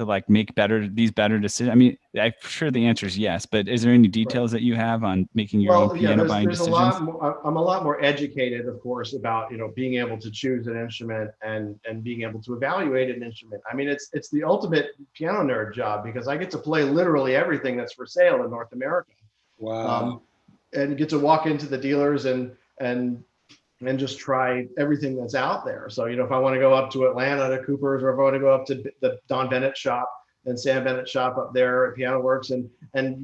like make better decisions? I mean, I'm sure the answer is yes, but is there any details that you have on making your own piano buying decisions? I'm a lot more educated, of course, about, you know, being able to choose an instrument and being able to evaluate an instrument. I mean, it's the ultimate piano nerd job because I get to play literally everything that's for sale in North America. Wow. And get to walk into the dealers and just try everything that's out there. So, you know, if I want to go up to Atlanta to Cooper's, or if I want to go up to the Don Bennett shop and Sam Bennett shop up there at Piano Works and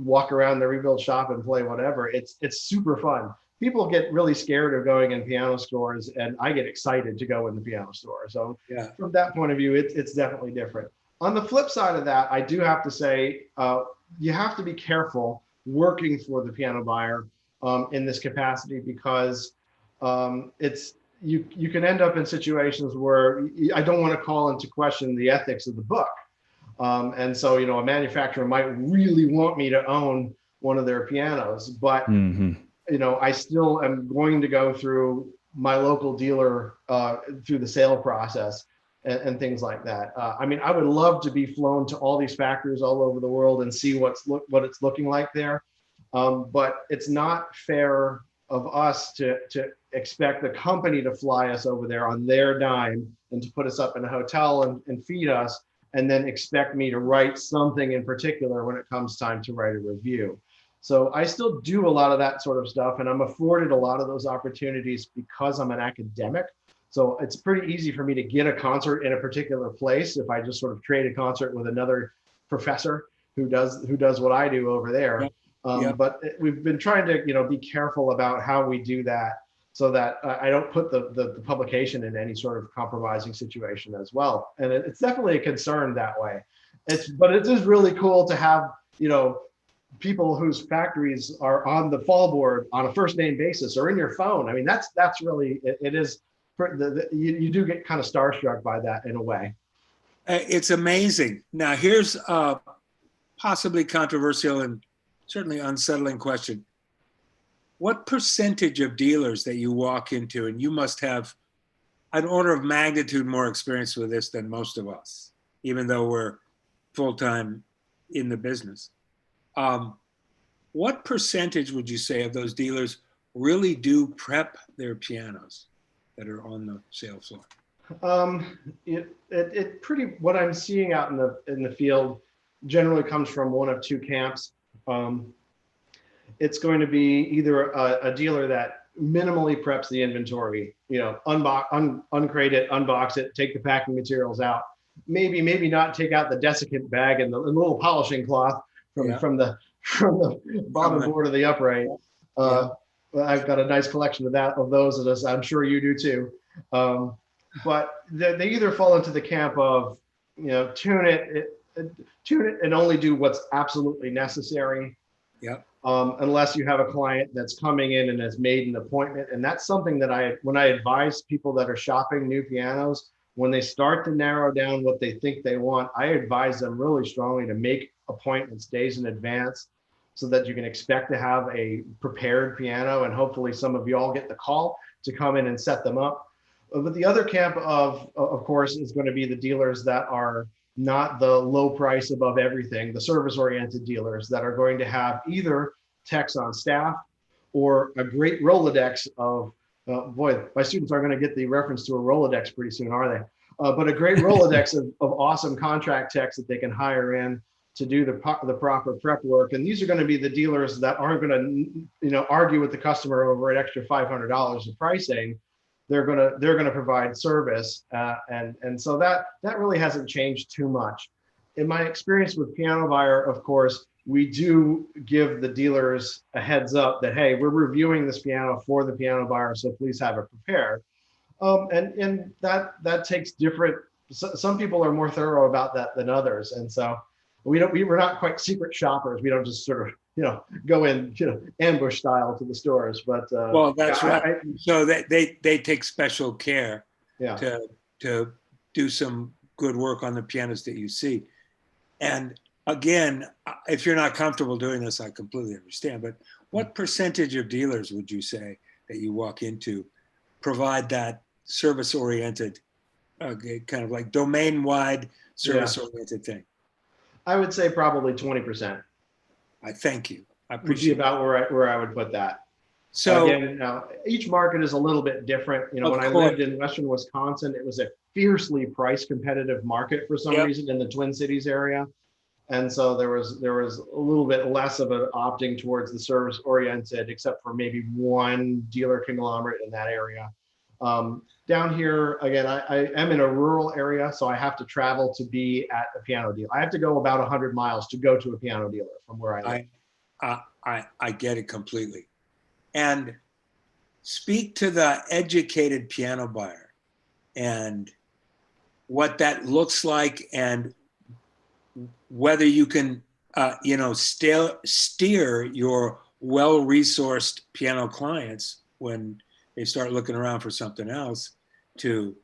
walk around the rebuild shop and play whatever, it's super fun. People get really scared of going in piano stores, and I get excited to go in the piano store. So from that point of view, it's definitely different. On the flip side of that, I do have to say, you have to be careful working for the Piano Buyer in this capacity because you can end up in situations where I don't want to call into question the ethics of the book. And so, you know, a manufacturer might really want me to own one of their pianos, but, you know, I still am going to go through my local dealer through the sale process and things like that. I mean, I would love to be flown to all these factories all over the world and see what it's looking like there. But it's not fair of us to expect the company to fly us over there on their dime and to put us up in a hotel and feed us and then expect me to write something in particular when it comes time to write a review. So I still do a lot of that sort of stuff, and I'm afforded a lot of those opportunities because I'm an academic. So it's pretty easy for me to get a concert in a particular place if I just sort of trade a concert with another professor who does what I do over there. But we've been trying to be careful about how we do that, so that I don't put the publication in any sort of compromising situation as well. And it's definitely a concern that way. But it is really cool to have people whose factories are on the fall board on a first name basis or in your phone. I mean, that's really, it is, you do get kind of starstruck by that in a way. It's amazing. Now here's a possibly controversial and certainly unsettling question. What percentage of dealers that you walk into, and you must have an order of magnitude more experience with this than most of us, even though we're full-time in the business. What percentage would you say of those dealers really do prep their pianos that are on the sales floor? What I'm seeing out in the field generally comes from one of two camps. It's going to be either a dealer that minimally preps the inventory, uncrate it, unbox it, take the packing materials out, maybe not take out the desiccant bag and the little polishing cloth from the bottom board of the upright. I've got a nice collection of those, as I'm sure you do too. But they either fall into the camp of, tune it and only do what's absolutely necessary. Unless you have a client that's coming in and has made an appointment. And that's something that when I advise people that are shopping new pianos, when they start to narrow down what they think they want, I advise them really strongly to make appointments days in advance, so that you can expect to have a prepared piano, and hopefully some of you all get the call to come in and set them up. But the other camp of course, is going to be the dealers that are not the low price above everything, the service-oriented dealers that are going to have either techs on staff or a great Rolodex of, boy, my students are going to get the reference to a Rolodex pretty soon, are they? But a great Rolodex of awesome contract techs that they can hire in to do the proper prep work. And these are going to be the dealers that aren't going to, argue with the customer over an extra $500 of pricing. They're going to provide service, and so that really hasn't changed too much. In my experience with Piano Buyer, of course, we do give the dealers a heads up that, hey, we're reviewing this piano for the Piano Buyer, so please have it prepared. And that takes different. Some people are more thorough about that than others, and so we're not quite secret shoppers. We don't just sort of go in ambush style to the stores. But well, that's right. So they take special care to do some good work on the pianos that you see. And again, if you're not comfortable doing this, I completely understand. But what percentage of dealers would you say that you walk into provide that service-oriented, kind of like domain-wide service-oriented thing? I would say probably 20%. I thank you. I appreciate would be about where I would put that. So again, each market is a little bit different. When I lived in Western Wisconsin, it was a fiercely price competitive market for some reason in the Twin Cities area. And so there was a little bit less of an opting towards the service oriented, except for maybe one dealer conglomerate in that area. Down here, again, I am in a rural area, so I have to travel to be at a piano dealer. I have to go about 100 miles to go to a piano dealer from where I live. I get it completely. And speak to the educated piano buyer and what that looks like, and whether you can, steer your well-resourced piano clients when they start looking around for something else to,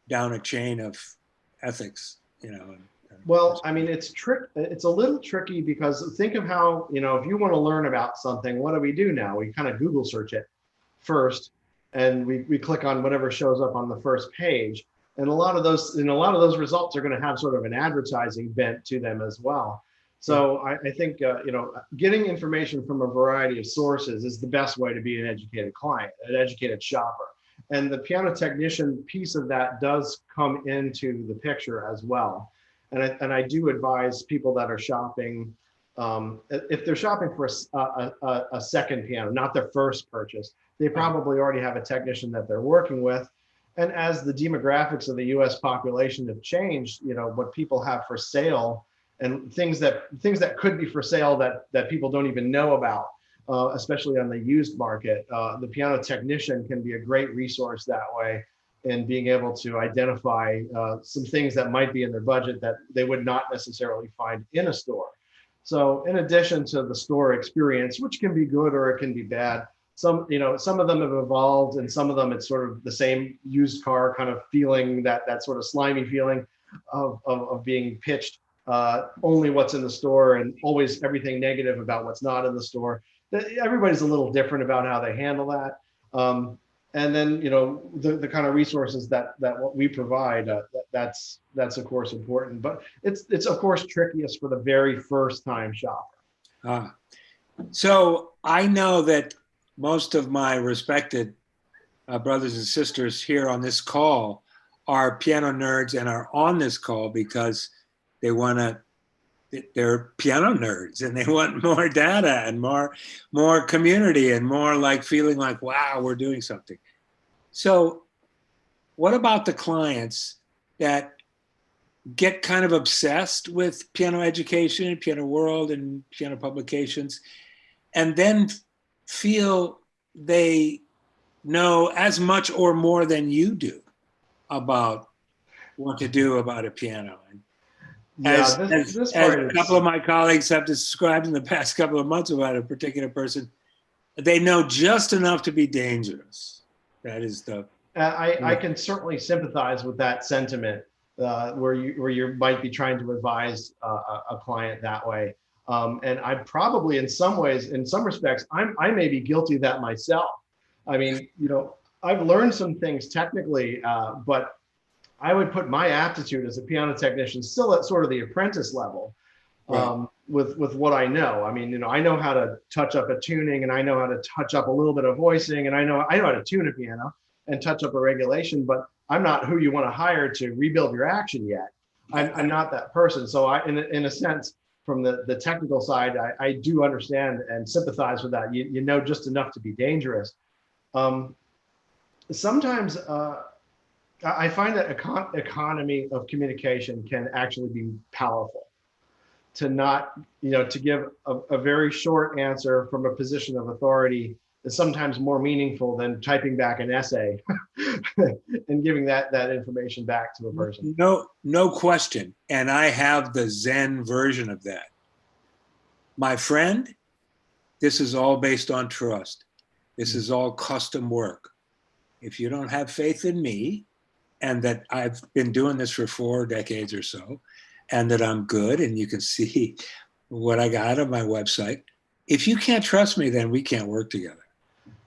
down a chain of ethics, Well, I mean, it's a little tricky, because think of how, if you want to learn about something, what do we do now? We kind of Google search it first, and we click on whatever shows up on the first page. And a lot of those results are going to have sort of an advertising bent to them as well. So I think, getting information from a variety of sources is the best way to be an educated client, an educated shopper. And the piano technician piece of that does come into the picture as well. And I do advise people that are shopping, if they're shopping for a second piano, not their first purchase, they probably already have a technician that they're working with. And as the demographics of the U.S. population have changed, what people have for sale and things that could be for sale that people don't even know about, especially on the used market, the piano technician can be a great resource that way in being able to identify some things that might be in their budget that they would not necessarily find in a store. So in addition to the store experience, which can be good or it can be bad, some of them have evolved, and some of them it's sort of the same used car kind of feeling, that sort of slimy feeling of being pitched only what's in the store and always everything negative about what's not in the store. Everybody's a little different about how they handle that. And then, the kind of resources that what we provide, that's of course important, but it's of course trickiest for the very first time shopper. So I know that most of my respected brothers and sisters here on this call are piano nerds and are on this call because they're piano nerds and they want more data and more community and more like feeling like, wow, we're doing something. So what about the clients that get kind of obsessed with piano education, Piano World and piano publications, and then feel they know as much or more than you do about what to do about a piano? As a couple of my colleagues have described in the past couple of months about a particular person, they know just enough to be dangerous. That is the. I can certainly sympathize with that sentiment, where you might be trying to advise a client that way, and I probably in some ways, in some respects, I may be guilty of that myself. I mean, I've learned some things technically, but I would put my aptitude as a piano technician still at sort of the apprentice level, right, with what I know. I mean, I know how to touch up a tuning, and I know how to touch up a little bit of voicing, and I know how to tune a piano and touch up a regulation, but I'm not who you want to hire to rebuild your action yet. I'm not that person. So in a sense, from the technical side, I do understand and sympathize with that. You know just enough to be dangerous. Sometimes, I find that economy of communication can actually be powerful. To not, to give a very short answer from a position of authority is sometimes more meaningful than typing back an essay and giving that information back to a person. No question. And I have the Zen version of that. My friend, this is all based on trust. This is all custom work. If you don't have faith in me, and that I've been doing this for 4 decades or so, and that I'm good, and you can see what I got on my website. If you can't trust me, then we can't work together.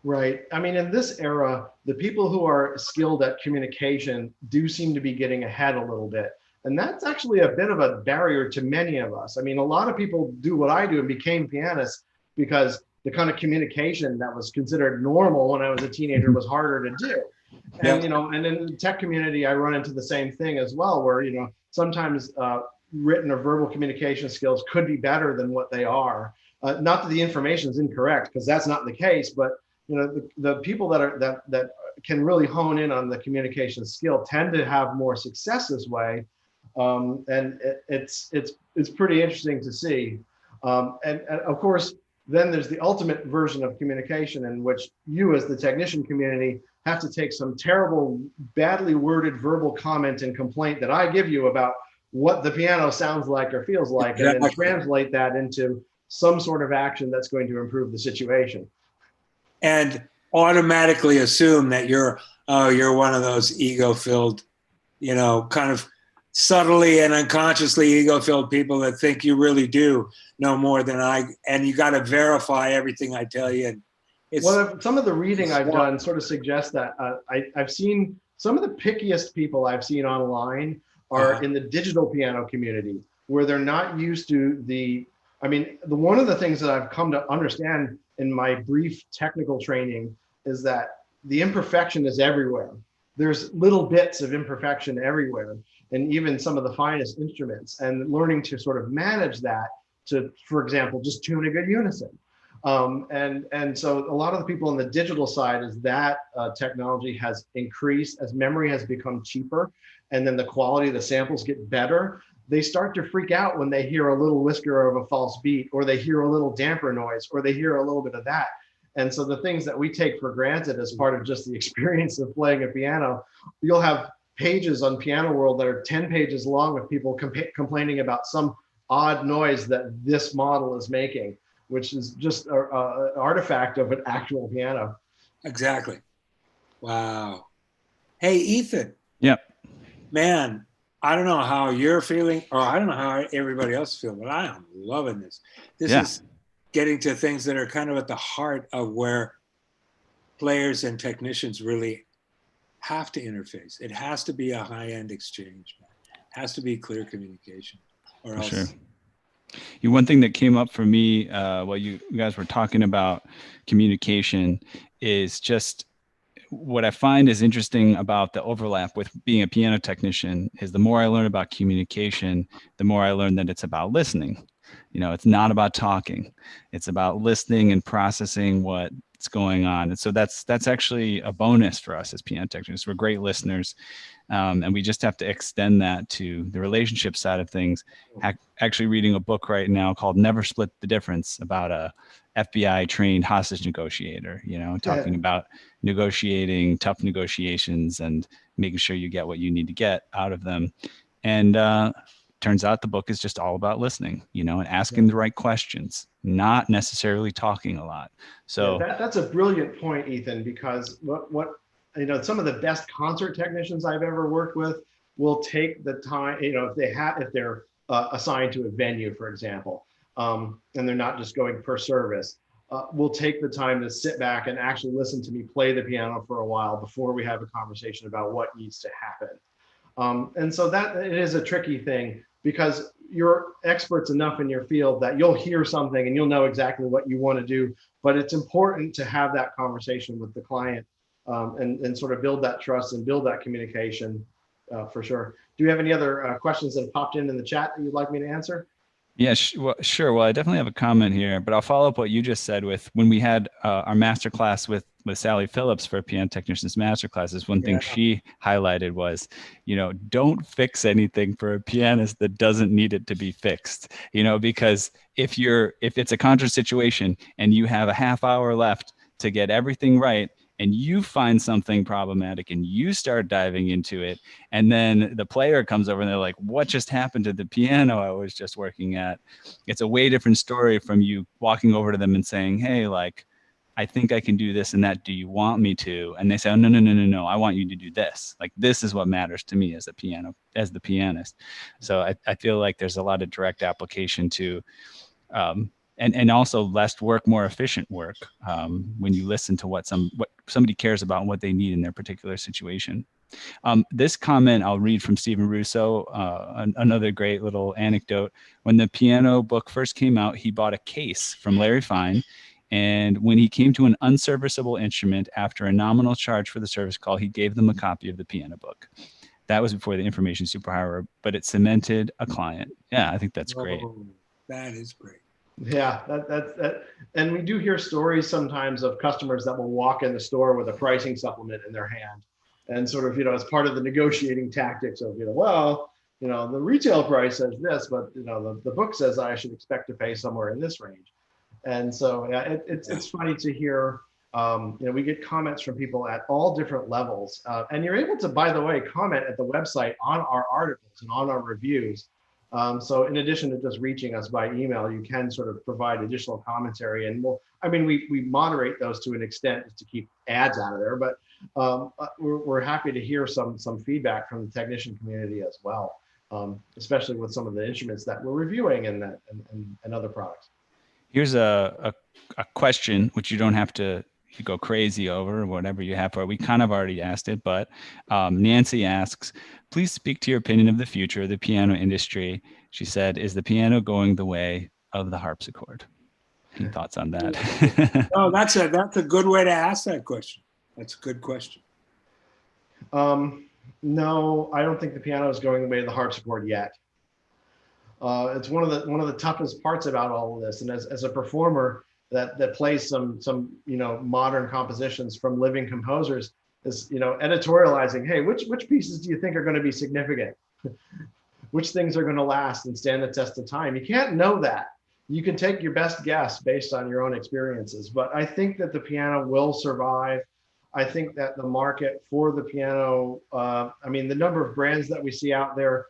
Right. I mean, in this era, the people who are skilled at communication do seem to be getting ahead a little bit. And that's actually a bit of a barrier to many of us. I mean, a lot of people do what I do and became pianists because the kind of communication that was considered normal when I was a teenager was harder to do. And, and in the tech community, I run into the same thing as well, where, sometimes written or verbal communication skills could be better than what they are. Not that the information is incorrect, because that's not the case, but, the people that can really hone in on the communication skill tend to have more success this way. And it's pretty interesting to see. And of course, then there's the ultimate version of communication in which you as the technician community have to take some terrible, badly worded verbal comment and complaint that I give you about what the piano sounds like or feels like, and then translate that into some sort of action that's going to improve the situation. And automatically assume that you're one of those ego-filled, kind of subtly and unconsciously ego-filled people that think you really do know more than and you got to verify everything I tell you. And some of the reading I've done sort of suggests that I've seen some of the pickiest people I've seen online are in the digital piano community, where they're not used to one of the things that I've come to understand in my brief technical training is that the imperfection is everywhere. There's little bits of imperfection everywhere. and even some of the finest instruments, and learning to sort of manage that to, for example, just tune a good unison. And so a lot of the people on the digital side is that technology has increased as memory has become cheaper, and then the quality of the samples get better. They start to freak out when they hear a little whisker of a false beat, or they hear a little damper noise, or they hear a little bit of that. And so the things that we take for granted as part of just the experience of playing a piano, you'll have pages on Piano World that are 10 pages long of people complaining about some odd noise that this model is making, which is just an artifact of an actual piano. Exactly. Wow. Hey, Ethan. Yep. Man, I don't know how you're feeling, or I don't know how everybody else is feeling, but I am loving this. This is getting to things that are kind of at the heart of where players and technicians really have to interface. It has to be a high-end exchange. It has to be clear communication, or else. Sure. One thing that came up for me while you guys were talking about communication is just what I find is interesting about the overlap with being a piano technician is the more I learn about communication, the more I learn that it's about listening. You know, it's not about talking. It's about listening and processing what's going on. And so that's actually a bonus for us as piano technicians. We're great listeners. And we just have to extend that to the relationship side of things. Actually reading a book right now called Never Split the Difference about a FBI trained hostage negotiator, you know, talking about negotiating tough negotiations and making sure you get what you need to get out of them. And turns out the book is just all about listening, you know, and asking the right questions, not necessarily talking a lot. So that's a brilliant point, Ethan, because what you know, some of the best concert technicians I've ever worked with will take the time, you know, if they're assigned to a venue, for example, and they're not just going per service, will take the time to sit back and actually listen to me play the piano for a while before we have a conversation about what needs to happen. And so that it is a tricky thing, because you're experts enough in your field that you'll hear something and you'll know exactly what you want to do, but it's important to have that conversation with the client. And sort of build that trust and build that communication for sure. Do you have any other questions that have popped in the chat that you'd like me to answer? Yeah, sure. Well, I definitely have a comment here, but I'll follow up what you just said with when we had our masterclass with Sally Phillips for Piano Technicians Masterclasses. One thing she highlighted was, you know, don't fix anything for a pianist that doesn't need it to be fixed, you know, because if it's a concert situation and you have a half hour left to get everything right, and you find something problematic and you start diving into it, and then the player comes over and they're like, what just happened to the piano I was just working at? It's a way different story from you walking over to them and saying, hey, like, I think I can do this and that. Do you want me to? And they say, oh, no. I want you to do this. Like, this is what matters to me as the pianist. So I feel like there's a lot of direct application to, and also less work, more efficient work when you listen to what somebody cares about and what they need in their particular situation. This comment I'll read from Stephen Russo, another great little anecdote. When the piano book first came out, he bought a case from Larry Fine. And when he came to an unserviceable instrument after a nominal charge for the service call, he gave them a copy of the piano book. That was before the information superpower, but it cemented a client. Yeah, I think that's great. That is great. Yeah, that. And we do hear stories sometimes of customers that will walk in the store with a pricing supplement in their hand, and sort of, you know, as part of the negotiating tactics of, you know, well, you know, the retail price says this, but, you know, the book says I should expect to pay somewhere in this range. And so yeah, it's funny to hear. You know, we get comments from people at all different levels, and you're able to, by the way, comment at the website on our articles and on our reviews. So in addition to just reaching us by email, you can sort of provide additional commentary, and we moderate those to an extent just to keep ads out of there, but we're happy to hear some feedback from the technician community as well, especially with some of the instruments that we're reviewing and other products. Here's a question, which you don't have to go crazy over, or whatever you have for it. We kind of already asked it, but Nancy asks, please speak to your opinion of the future of the piano industry. She said, is the piano going the way of the harpsichord? Any thoughts on that? Oh, that's a good way to ask that question. That's a good question. No, I don't think the piano is going the way of the harpsichord yet. It's one of the toughest parts about all of this. And as a performer that plays some modern compositions from living composers, is editorializing, hey, which pieces do you think are going to be significant? Which things are going to last and stand the test of time? You can't know that. You can take your best guess based on your own experiences, but I think that the piano will survive. I think that the market for the piano, the number of brands that we see out there,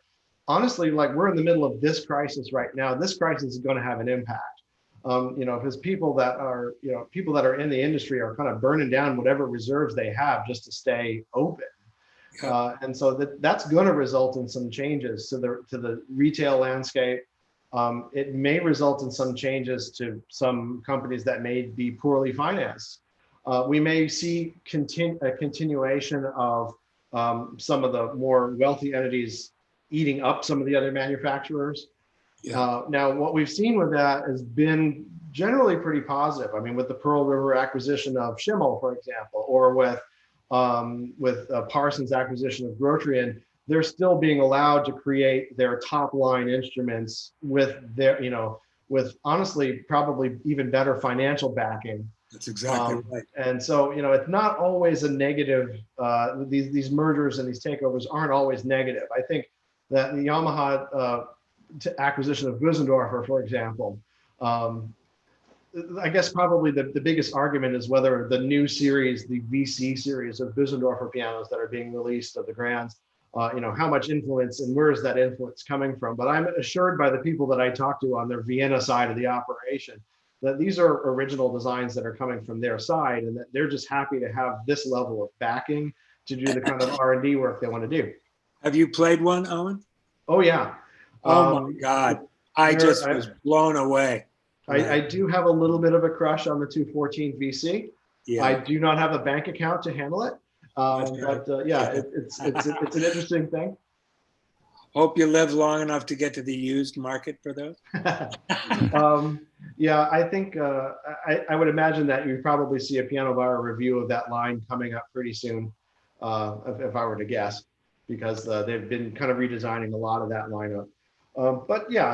honestly, like we're in the middle of this crisis right now. This crisis is going to have an impact. Because people that are in the industry are kind of burning down whatever reserves they have just to stay open. And so that's going to result in some changes to the retail landscape. It may result in some changes to some companies that may be poorly financed. We may see a continuation of some of the more wealthy entities eating up some of the other manufacturers. Yeah. Now, what we've seen with that has been generally pretty positive. I mean, with the Pearl River acquisition of Schimmel, for example, or with Parsons' acquisition of Grotrian, they're still being allowed to create their top line instruments with their, with honestly probably even better financial backing. That's exactly right. And so, it's not always a negative. These mergers and these takeovers aren't always negative. I think that the Yamaha acquisition of Bösendorfer, for example, I guess probably the biggest argument is whether the new series, the VC series of Bösendorfer pianos that are being released of the Grands, how much influence and where is that influence coming from? But I'm assured by the people that I talk to on their Vienna side of the operation that these are original designs that are coming from their side, and that they're just happy to have this level of backing to do the kind of R&D work they want to do. Have you played one, Owen? Oh yeah. Oh my God. I was blown away. I do have a little bit of a crush on the 214 VC. Yeah. I do not have a bank account to handle it. It's an interesting thing. Hope you live long enough to get to the used market for those. I think I would imagine that you'd probably see a Piano Bar review of that line coming up pretty soon, if I were to guess, because they've been kind of redesigning a lot of that lineup.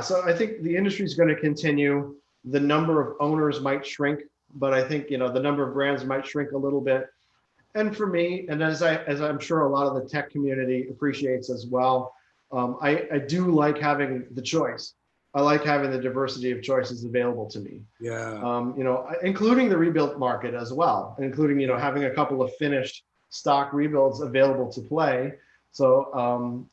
So I think the industry is going to continue. The number of owners might shrink, but I think the number of brands might shrink a little bit. And for me, and as I'm sure a lot of the tech community appreciates as well, I do like having the choice. I like having the diversity of choices available to me. Yeah. Including the rebuilt market as well, including having a couple of finished stock rebuilds available to play. So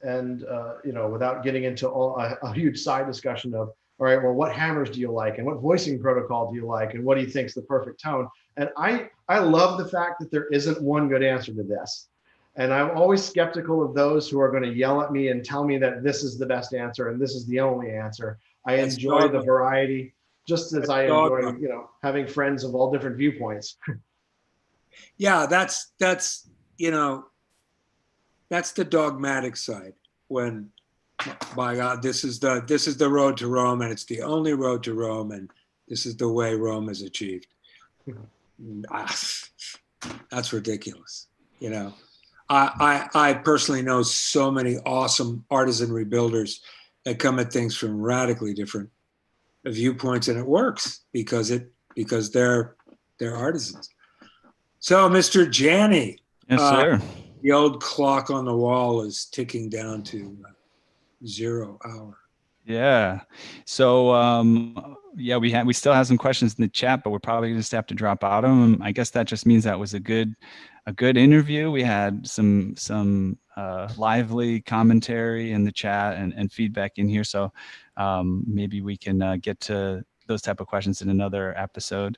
without getting into a huge side discussion of, all right, well, what hammers do you like, and what voicing protocol do you like, and what do you think is the perfect tone? And I love the fact that there isn't one good answer to this. And I'm always skeptical of those who are going to yell at me and tell me that this is the best answer and this is the only answer. I enjoy the variety, just as I enjoy, having friends of all different viewpoints. Yeah, that's the dogmatic side. When, by God, this is the road to Rome, and it's the only road to Rome, and this is the way Rome is achieved. That's ridiculous. I personally know so many awesome artisan rebuilders that come at things from radically different viewpoints, and it works because they're artisans. So, Mr. Janney, yes, sir. The old clock on the wall is ticking down to 0 hour. Yeah. So we still have some questions in the chat, but we're probably just have to drop out of them. I guess that just means that was a good interview. We had some lively commentary in the chat and feedback in here. So maybe we can get to those type of questions in another episode.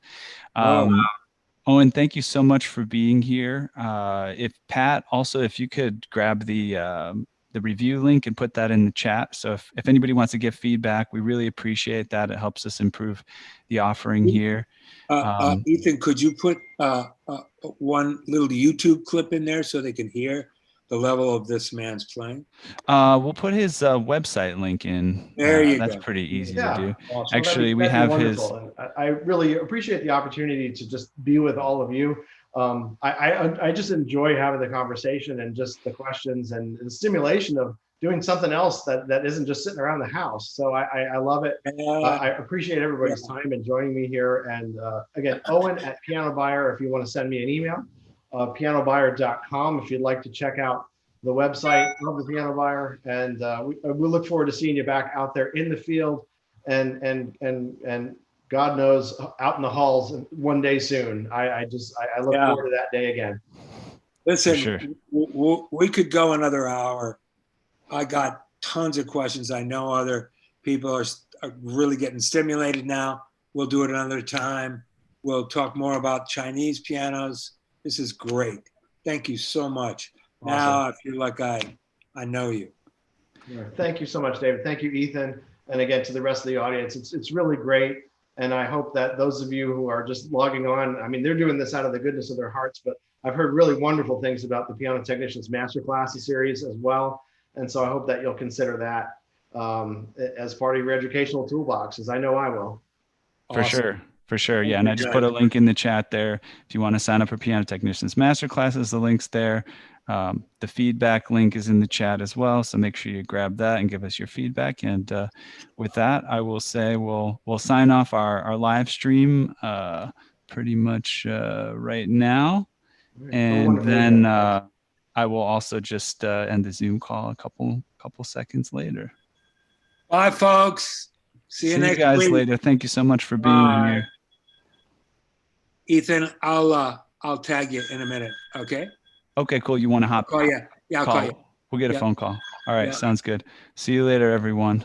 Owen, thank you so much for being here. If you could grab the review link and put that in the chat. So if anybody wants to give feedback, we really appreciate that. It helps us improve the offering here. Ethan, could you put one little YouTube clip in there so they can hear the level of this man's playing? We'll put his website link in. There you go. That's pretty easy to do. Awesome. Actually, we have his. I really appreciate the opportunity to just be with all of you. I just enjoy having the conversation and just the questions and the stimulation of doing something else that isn't just sitting around the house. So I love it. I appreciate everybody's time and joining me here. And again, Owen at Piano Buyer, if you want to send me an email, pianobuyer.com if you'd like to check out the website of the Piano Buyer. And we look forward to seeing you back out there in the field and God knows out in the halls one day soon. I look forward to that day again. Listen, sure. we could go another hour. I got tons of questions. I know other people are really getting stimulated now. We'll do it another time. We'll talk more about Chinese pianos. This is great. Thank you so much. Awesome. Now I feel like I know you. Thank you so much, David. Thank you, Ethan. And again, to the rest of the audience, it's really great. And I hope that those of you who are just logging on, I mean, they're doing this out of the goodness of their hearts, but I've heard really wonderful things about the Piano Technicians Masterclasses series as well. And so I hope that you'll consider that as part of your educational toolbox, as I know I will. For sure. For sure. Yeah. And I just put a link in the chat there. If you want to sign up for Piano Technicians Masterclasses, the link's there. The feedback link is in the chat as well. So make sure you grab that and give us your feedback. And with that, I will say we'll sign off our live stream pretty much right now. And then I will also just end the Zoom call a couple seconds later. Bye, folks. See you next guys week. Later. Thank you so much for being here. Ethan, I'll tag you in a minute. Okay. Okay, cool. You want to hop? I'll call you. Yeah, I'll call you. We'll get a phone call. All right. Sounds good. See you later, everyone.